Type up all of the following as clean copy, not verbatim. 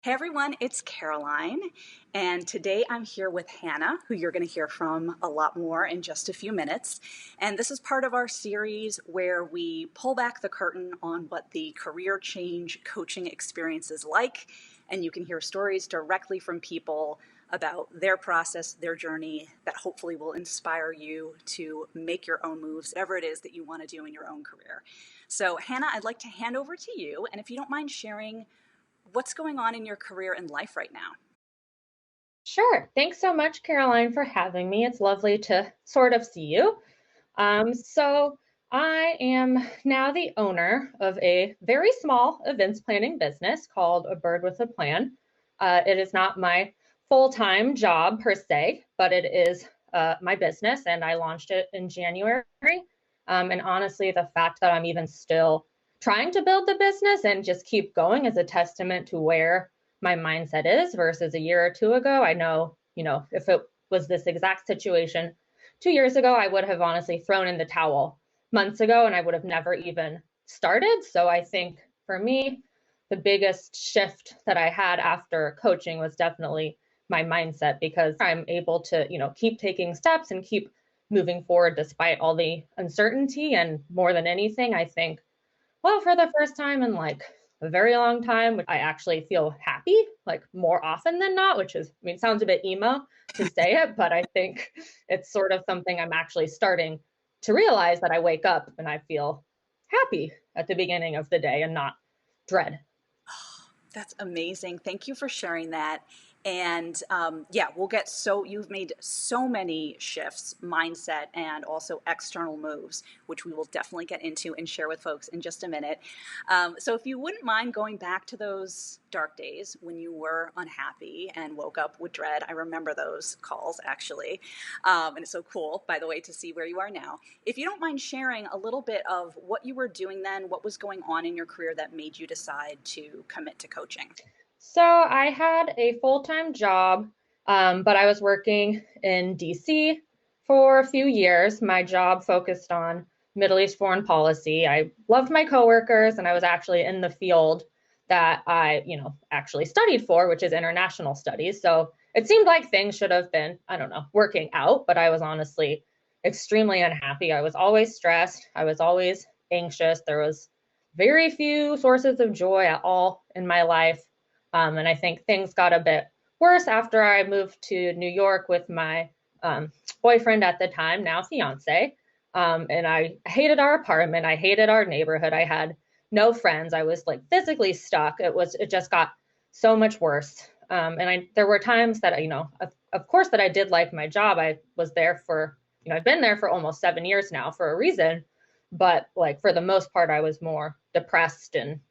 Hey everyone, it's Caroline, and today I'm here with Hannah, who you're going to hear from a lot more in just a few minutes. And this is part of our series where we pull back the curtain on what the career change coaching experience is like, and you can hear stories directly from people about their process, their journey, that hopefully will inspire you to make your own moves, whatever it is that you want to do in your own career. So, Hannah, I'd like to hand over to you, and if you don't mind sharing what's going on in your career and life right now? Sure. Thanks so much, Caroline, for having me. It's lovely to sort of see you. So I am now the owner of a very small events planning business called A Bird with a Plan. It is not my full-time job per se, but it is my business, and I launched it in January. And honestly, the fact that I'm even still trying to build the business and just keep going is a testament to where my mindset is versus a year or two ago. I know, if it was this exact situation 2 years ago, I would have honestly thrown in the towel months ago and I would have never even started. So I think for me, the biggest shift that I had after coaching was definitely my mindset, because I'm able to, keep taking steps and keep moving forward despite all the uncertainty. And more than anything, I think, well, for the first time in like a very long time, I actually feel happy, like more often than not, which is, I mean, it sounds a bit emo to say it, but I think it's sort of something I'm actually starting to realize, that I wake up and I feel happy at the beginning of the day and not dread. That's amazing. Thank you for sharing that. And yeah, you've made so many shifts, mindset, and also external moves, which we will definitely get into and share with folks in just a minute. So if you wouldn't mind going back to those dark days when you were unhappy and woke up with dread, I remember those calls actually. And it's so cool, by the way, to see where you are now. If you don't mind sharing a little bit of what you were doing then, what was going on in your career that made you decide to commit to coaching? So I had a full-time job, but I was working in DC for a few years. My job focused on Middle East foreign policy. I loved my coworkers, and I was actually in the field that I, actually studied for, which is international studies. So it seemed like things should have been, I don't know, working out, but I was honestly extremely unhappy. I was always stressed. I was always anxious. There was very few sources of joy at all in my life. And I think things got a bit worse after I moved to New York with my um, boyfriend at the time, now fiance. And I hated our apartment. I hated our neighborhood. I had no friends. I was like physically stuck. It just got so much worse. There were times that, of course, that I did like my job. I was there for, I've been there for almost 7 years now for a reason. But like for the most part, I was more depressed and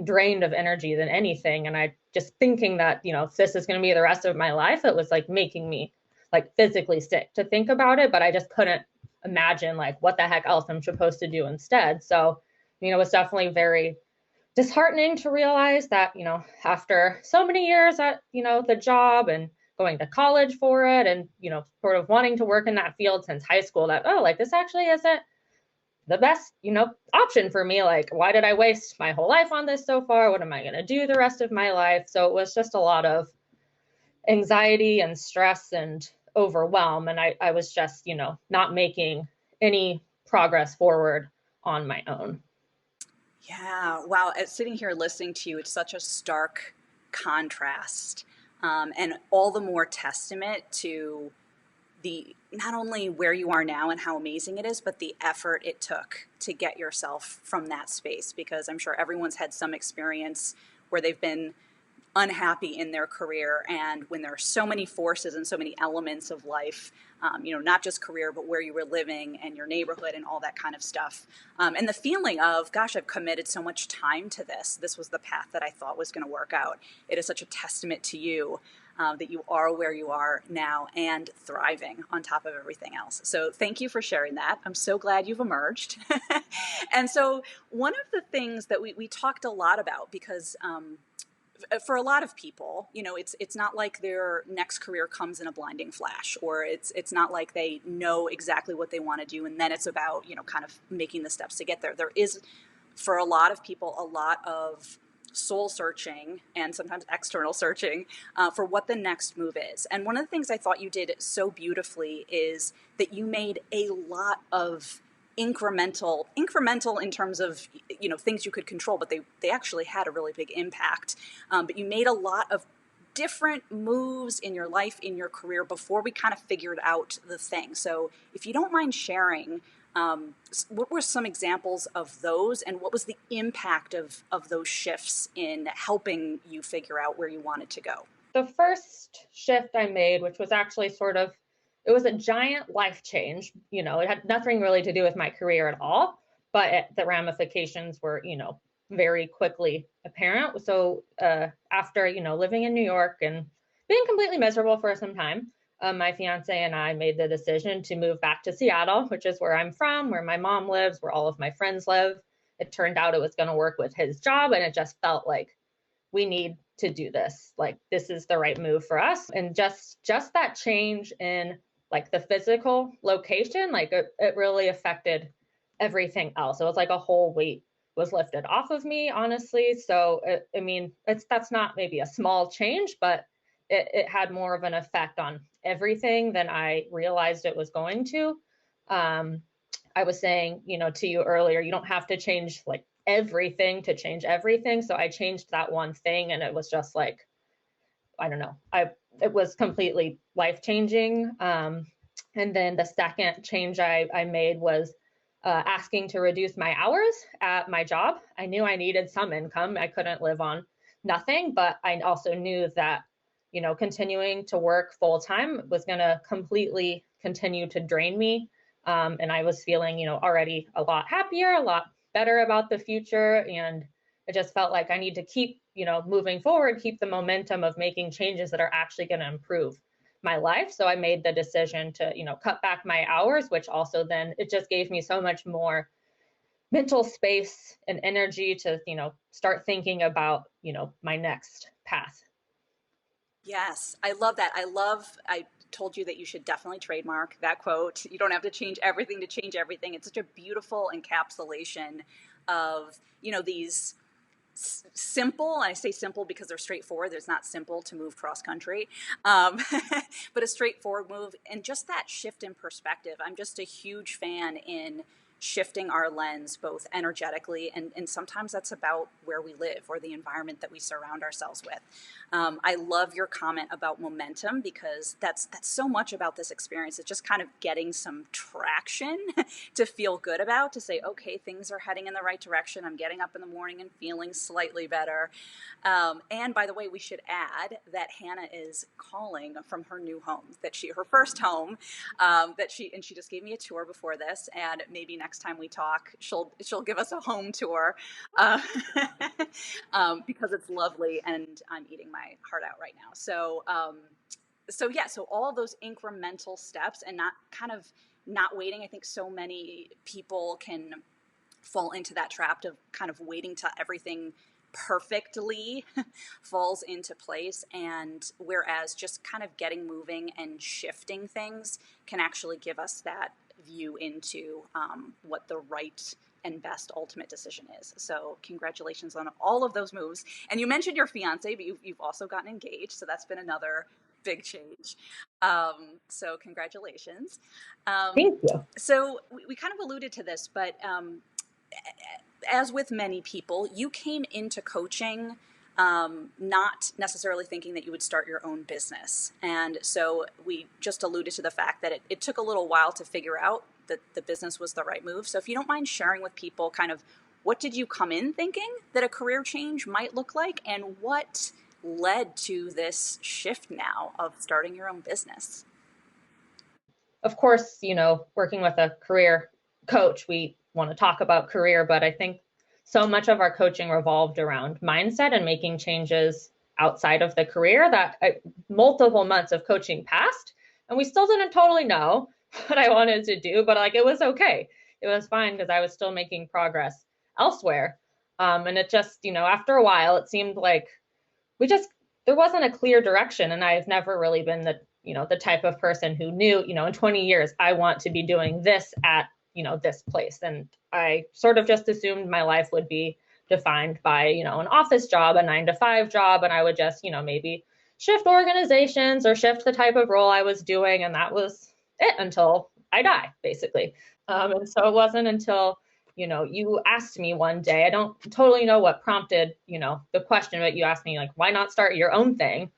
drained of energy than anything. And I just thinking that, if this is going to be the rest of my life, it was like making me like physically sick to think about it. But I just couldn't imagine like what the heck else I'm supposed to do instead. So, it was definitely very disheartening to realize that, after so many years at, the job and going to college for it and, sort of wanting to work in that field since high school, that, oh, like this actually isn't the best, option for me. Like, why did I waste my whole life on this so far? What am I going to do the rest of my life? So it was just a lot of anxiety and stress and overwhelm. And I was just, not making any progress forward on my own. Yeah, wow. Sitting here listening to you, it's such a stark contrast, and all the more testament to the not only where you are now and how amazing it is, but the effort it took to get yourself from that space. Because I'm sure everyone's had some experience where they've been unhappy in their career, and when there are so many forces and so many elements of life, not just career but where you were living and your neighborhood and all that kind of stuff, and the feeling of, gosh, I've committed so much time to this was the path that I thought was going to work out. It is such a testament to you, that you are where you are now and thriving on top of everything else. So thank you for sharing that. I'm so glad you've emerged. And so one of the things that we talked a lot about, because for a lot of people, it's not like their next career comes in a blinding flash, or it's not like they know exactly what they want to do, and then it's about kind of making the steps to get there. There is, for a lot of people, a lot of soul searching and sometimes external searching for what the next move is. And one of the things I thought you did so beautifully is that you made a lot of incremental in terms of, you know, things you could control, but they actually had a really big impact. But you made a lot of different moves in your life, in your career, before we kind of figured out the thing. So if you don't mind sharing, what were some examples of those, and what was the impact of those shifts in helping you figure out where you wanted to go? The first shift I made, which was actually it was a giant life change. You know, it had nothing really to do with my career at all, but the ramifications were, you know, very quickly apparent. So after, you know, living in New York and being completely miserable for some time, my fiance and I made the decision to move back to Seattle, which is where I'm from, where my mom lives, where all of my friends live. It turned out it was going to work with his job, and it just felt like we need to do this. Like, this is the right move for us. And just that change in like the physical location, like it really affected everything else. It was like a whole weight was lifted off of me, honestly. So, I mean, that's not maybe a small change, but it had more of an effect on everything than I realized it was going to. I was saying, you know, to you earlier, you don't have to change like everything to change everything. So I changed that one thing, and it was just like, I don't know, it was completely life-changing. And then the second change I made was asking to reduce my hours at my job. I knew I needed some income. I couldn't live on nothing, but I also knew that, you know, continuing to work full time was going to completely continue to drain me. And I was feeling, you know, already a lot happier, a lot better about the future. And it just felt like I need to keep, you know, moving forward, keep the momentum of making changes that are actually going to improve my life. So I made the decision to, you know, cut back my hours, which also then it just gave me so much more mental space and energy to, you know, start thinking about, you know, my next path. Yes, I love that. I told you that you should definitely trademark that quote. You don't have to change everything to change everything. It's such a beautiful encapsulation of, you know, these simple, and I say simple because they're straightforward. There's not simple to move cross country, but a straightforward move, and just that shift in perspective. I'm just a huge fan in shifting our lens, both energetically, and sometimes that's about where we live or the environment that we surround ourselves with. I love your comment about momentum, because that's so much about this experience. It's just kind of getting some traction to feel good about, to say, okay, things are heading in the right direction. I'm getting up in the morning and feeling slightly better. And by the way, we should add that Hannah is calling from her new home, her first home, and she just gave me a tour before this, and maybe next time we talk, she'll give us a home tour, because it's lovely, and I'm eating my heart out right now. So all of those incremental steps, and not waiting. I think so many people can fall into that trap of kind of waiting till everything perfectly falls into place, and whereas just kind of getting moving and shifting things can actually give us that view into what the right and best ultimate decision is. So congratulations on all of those moves. And you mentioned your fiance, but you've also gotten engaged, so that's been another big change. So congratulations. Thank you. So we kind of alluded to this, but as with many people, you came into coaching not necessarily thinking that you would start your own business. And so we just alluded to the fact that it took a little while to figure out that the business was the right move. So if you don't mind sharing with people kind of what did you come in thinking that a career change might look like, and what led to this shift now of starting your own business? Of course, you know, working with a career coach, we want to talk about career, but I think so much of our coaching revolved around mindset and making changes outside of the career that multiple months of coaching passed, and we still didn't totally know what I wanted to do, but like, it was okay. It was fine because I was still making progress elsewhere. And it just, you know, after a while, it seemed like there wasn't a clear direction. And I've never really been the type of person who knew, you know, in 20 years, I want to be doing this at, you know, this place. And I sort of just assumed my life would be defined by, an office job, a 9 to 5 job. And I would just, maybe shift organizations or shift the type of role I was doing. And that was it until I die, basically. And so it wasn't until, you asked me one day, I don't totally know what prompted, the question, but you asked me like, why not start your own thing?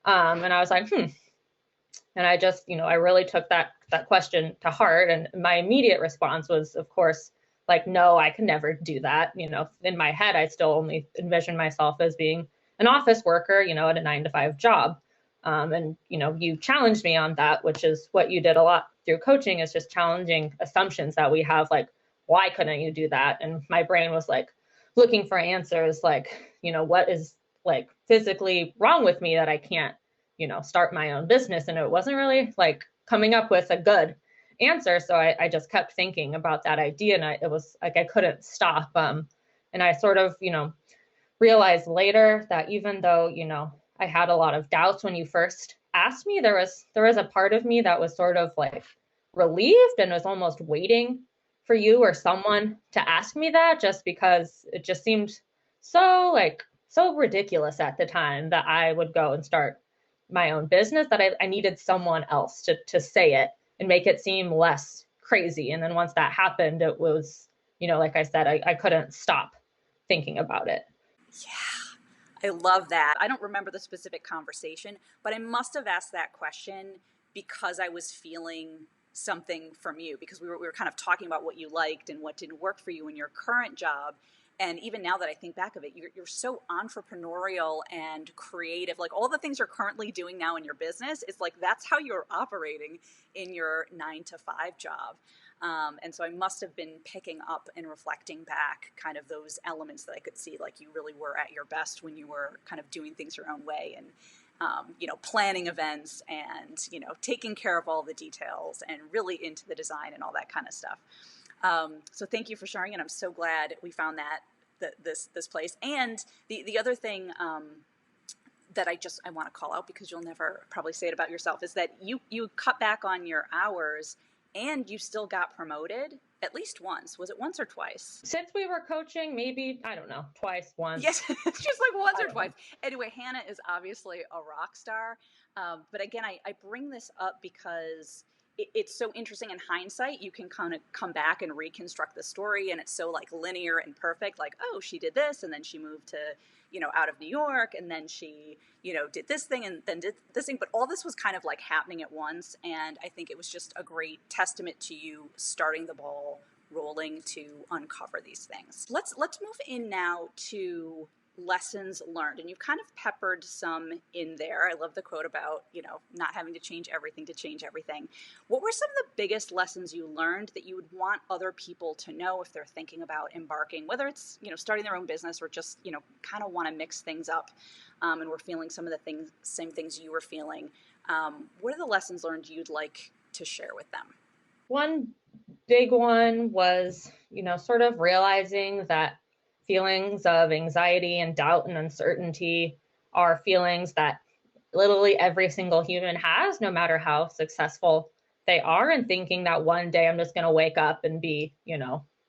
And I was like, And I just, I really took that question to heart. And my immediate response was, of course, like, no, I can never do that. In my head, I still only envision myself as being an office worker, at a 9 to 5 job. And, you challenged me on that, which is what you did a lot through coaching, is just challenging assumptions that we have, like, why couldn't you do that? And my brain was like looking for answers, like, what is like physically wrong with me that I can't, start my own business. And it wasn't really like coming up with a good answer. So I just kept thinking about that idea, and it was like I couldn't stop. And I sort of, realized later that even though, I had a lot of doubts when you first asked me, there was a part of me that was sort of like relieved and was almost waiting for you or someone to ask me that, just because it just seemed so ridiculous at the time that I would go and start my own business, that I needed someone else to say it and make it seem less crazy. And then once that happened, it was, like I said, I couldn't stop thinking about it. Yeah, I love that. I don't remember the specific conversation, but I must have asked that question because I was feeling something from you, because we were kind of talking about what you liked and what didn't work for you in your current job. And even now that I think back of it, you're so entrepreneurial and creative. Like all the things you're currently doing now in your business, it's like that's how you're operating in your 9 to 5 job. And so I must have been picking up and reflecting back kind of those elements that I could see, like you really were at your best when you were kind of doing things your own way and, planning events and, taking care of all the details and really into the design and all that kind of stuff. So thank you for sharing, and I'm so glad we found this place. And the other thing that I want to call out, because you'll never probably say it about yourself, is that you cut back on your hours and you still got promoted at least once. Was it once or twice? Since we were coaching, maybe, I don't know, twice, once. Yes, just like once or twice. Anyway, Hannah is obviously a rock star. But again, I bring this up because it's so interesting in hindsight. You can kind of come back and reconstruct the story, and it's so like linear and perfect. Like, oh, she did this, and then she moved to, out of New York, and then she, did this thing, and then did this thing. But all this was kind of like happening at once, and I think it was just a great testament to you starting the ball rolling to uncover these things. Let's move in now to lessons learned, and you've kind of peppered some in there. I love the quote about, not having to change everything to change everything. What were some of the biggest lessons you learned that you would want other people to know if they're thinking about embarking, whether it's, starting their own business or just, kind of want to mix things up, and we're feeling some of the same things you were feeling. What are the lessons learned you'd like to share with them? One big one was, sort of realizing that feelings of anxiety and doubt and uncertainty are feelings that literally every single human has, no matter how successful they are, and thinking that one day I'm just going to wake up and be,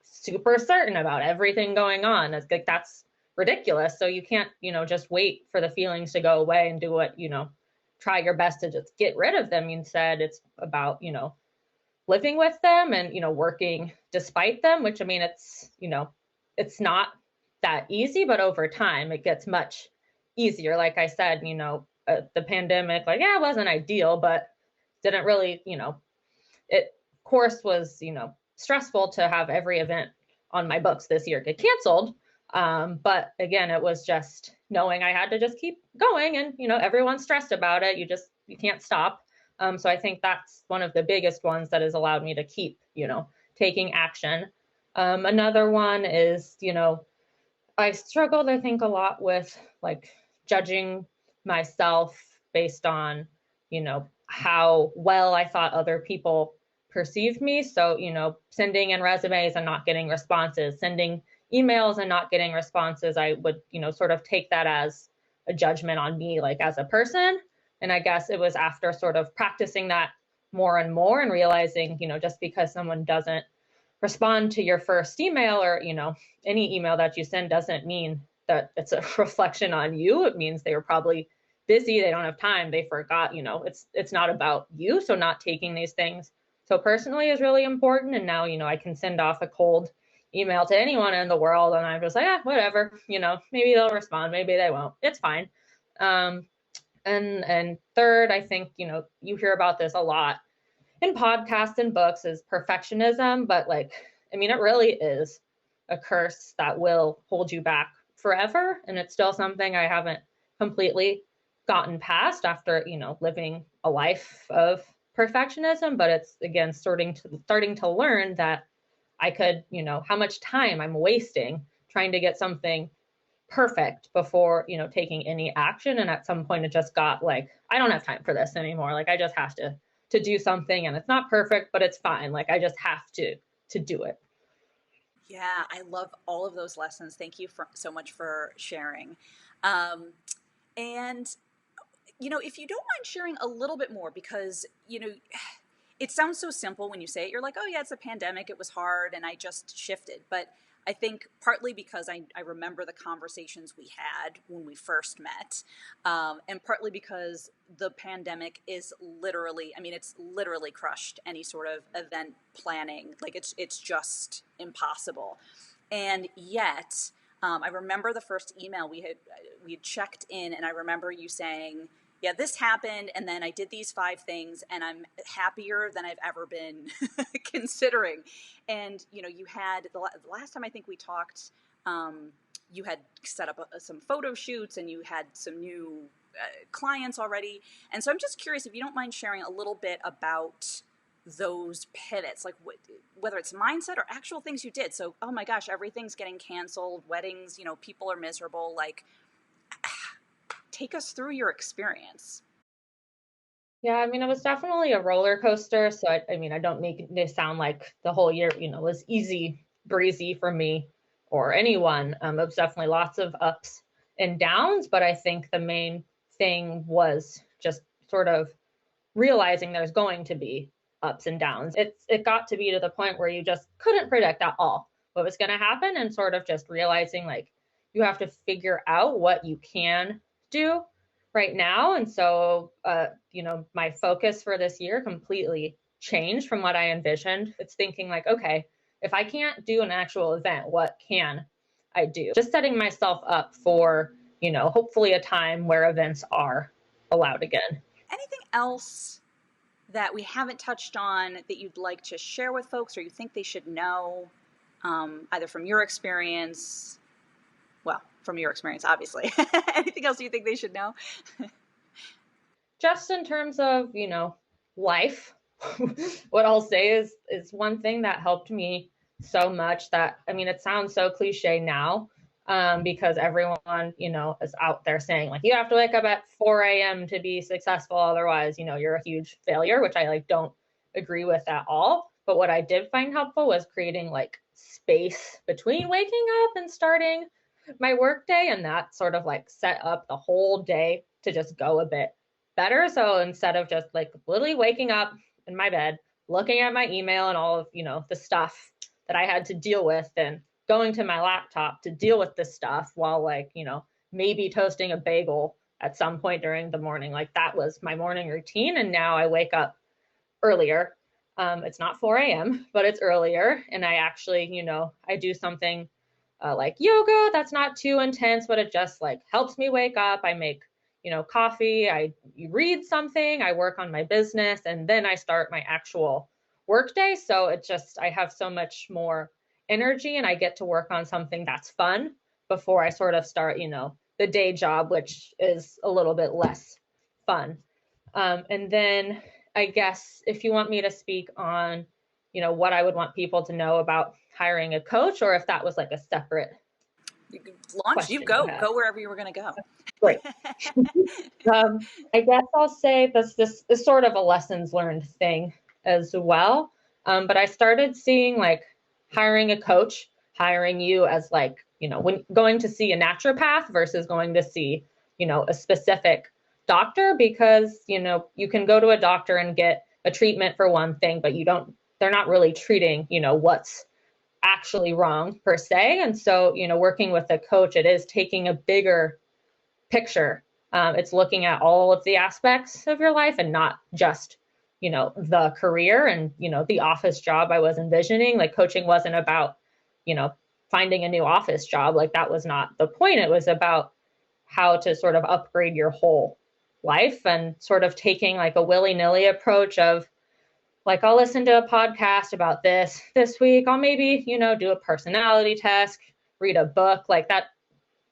super certain about everything going on. That's ridiculous. So you can't, just wait for the feelings to go away and do what, try your best to just get rid of them. Instead, it's about, living with them and, working despite them, which, I mean, it's, it's not that easy, but over time it gets much easier. Like I said, the pandemic, it wasn't ideal, but didn't really, it of course was, stressful to have every event on my books this year get canceled. But again, it was just knowing I had to just keep going, and, everyone's stressed about it. You can't stop. So I think that's one of the biggest ones that has allowed me to keep, taking action. Another one is, I struggled, I think, a lot with like judging myself based on, how well I thought other people perceived me. So, sending in resumes and not getting responses, sending emails and not getting responses, I would, sort of take that as a judgment on me, like as a person. And I guess it was after sort of practicing that more and more and realizing, just because someone doesn't respond to your first email or, any email that you send doesn't mean that it's a reflection on you. It means they were probably busy, they don't have time, they forgot, it's not about you. So not taking these things so personally is really important. And now, I can send off a cold email to anyone in the world and I'm just like, whatever, maybe they'll respond, maybe they won't. It's fine. And third, I think, you hear about this a lot in podcasts and books is perfectionism, but it really is a curse that will hold you back forever. And it's still something I haven't completely gotten past after, living a life of perfectionism, but it's again, starting to learn that I could, how much time I'm wasting trying to get something perfect before, taking any action. And at some point it just got I don't have time for this anymore. I just have to do something and it's not perfect, but it's fine. I just have to do it. Yeah, I love all of those lessons. Thank you so much for sharing. And, if you don't mind sharing a little bit more, because, it sounds so simple when you say it. You're like, oh yeah, it's a pandemic. It was hard and I just shifted. But I think partly because I remember the conversations we had when we first met, and partly because the pandemic is literally, it's literally crushed any sort of event planning. It's just impossible. And yet, I remember the first email we had checked in, and I remember you saying, yeah, this happened, and then I did these 5 things, and I'm happier than I've ever been considering. And, you had, the last time I think we talked, you had set up some photo shoots, and you had some new clients already. And so I'm just curious if you don't mind sharing a little bit about those pivots, whether it's mindset or actual things you did. So, oh my gosh, everything's getting canceled, weddings, people are miserable, take us through your experience. Yeah, it was definitely a roller coaster. So I don't make it sound like the whole year, was easy breezy for me or anyone. It was definitely lots of ups and downs, but I think the main thing was just sort of realizing there's going to be ups and downs. It got to be to the point where you just couldn't predict at all what was going to happen, and sort of just realizing you have to figure out what you can do right now. And so, my focus for this year completely changed from what I envisioned. It's thinking okay, if I can't do an actual event, what can I do? Just setting myself up for, hopefully a time where events are allowed again. Anything else that we haven't touched on that you'd like to share with folks, or you think they should know, either from your experience, from your experience, obviously. Anything else you think they should know? Just in terms of, life, what I'll say is one thing that helped me so much that, it sounds so cliche now, because everyone, is out there saying you have to wake up at 4 a.m. to be successful. Otherwise, you're a huge failure, which I don't agree with at all. But what I did find helpful was creating space between waking up and starting my work day, and that sort of set up the whole day to just go a bit better. So instead of just literally waking up in my bed, looking at my email and all of, the stuff that I had to deal with, and going to my laptop to deal with this stuff while maybe toasting a bagel at some point during the morning, that was my morning routine. And now I wake up earlier. It's not 4 a.m., but it's earlier. And I actually, I do something like yoga that's not too intense, but it just helps me wake up. I make, coffee, I read something, I work on my business, and then I start my actual work day. So I have so much more energy, and I get to work on something that's fun before I sort of start, the day job, which is a little bit less fun. And then I guess if you want me to speak on, what I would want people to know about hiring a coach, or if that was a separate launch, you go wherever you were going to go. Great. I guess I'll say this is sort of a lessons learned thing as well. But I started seeing hiring a coach, hiring you as when going to see a naturopath versus going to see, a specific doctor, because, you can go to a doctor and get a treatment for one thing, but they're not really treating, what's actually wrong per se. And so, working with a coach, it is taking a bigger picture. It's looking at all of the aspects of your life and not just, the career and, the office job I was envisioning. Like coaching wasn't about, finding a new office job. Like that was not the point. It was about how to sort of upgrade your whole life and sort of taking like a willy-nilly approach of like, I'll listen to a podcast about this week. I'll maybe, do a personality test, read a book. Like that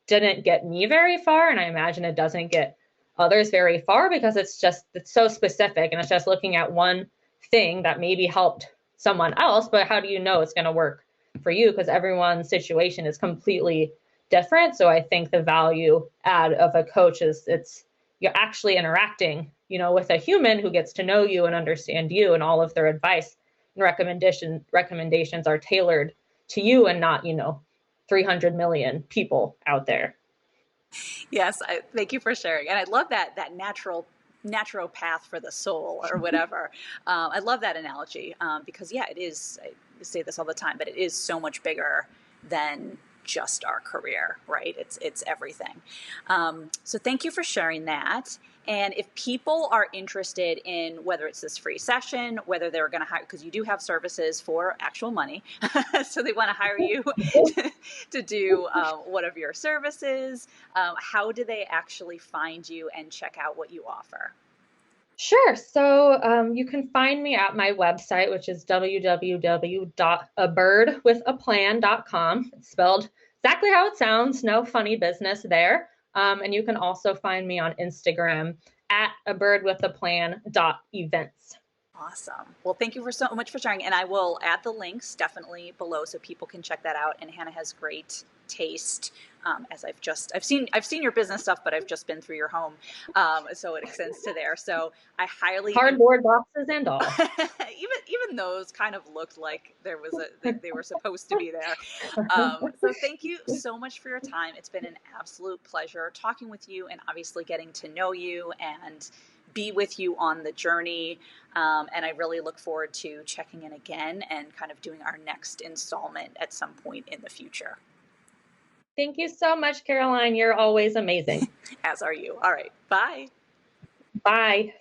didn't get me very far. And I imagine it doesn't get others very far because it's so specific and it's just looking at one thing that maybe helped someone else. But how do you know it's going to work for you? Because everyone's situation is completely different. So I think the value add of a coach is you're actually interacting, with a human who gets to know you and understand you, and all of their advice and recommendations are tailored to you and not, 300 million people out there. Yes, thank you for sharing. And I love that naturopath for the soul or whatever. I love that analogy because, yeah, it is. I say this all the time, but it is so much bigger than just our career, right? It's everything. So thank you for sharing that. And if people are interested in whether it's this free session, whether they're going to hire, because you do have services for actual money, so they want to hire you to do one of your services, how do they actually find you and check out what you offer? Sure. So you can find me at my website, which is www.abirdwithaplan.com. It's spelled exactly how it sounds. No funny business there. And you can also find me on Instagram at abirdwithaplan.events. Awesome. Well, thank you so much for sharing. And I will add the links definitely below so people can check that out. And Hannah has great taste. As I've seen your business stuff, but I've just been through your home, so it extends to there. So I highly cardboard boxes and all. even those kind of looked like they were supposed to be there. So thank you so much for your time. It's been an absolute pleasure talking with you and obviously getting to know you and be with you on the journey. And I really look forward to checking in again and kind of doing our next installment at some point in the future. Thank you so much, Caroline. You're always amazing. As are you. All right. Bye. Bye.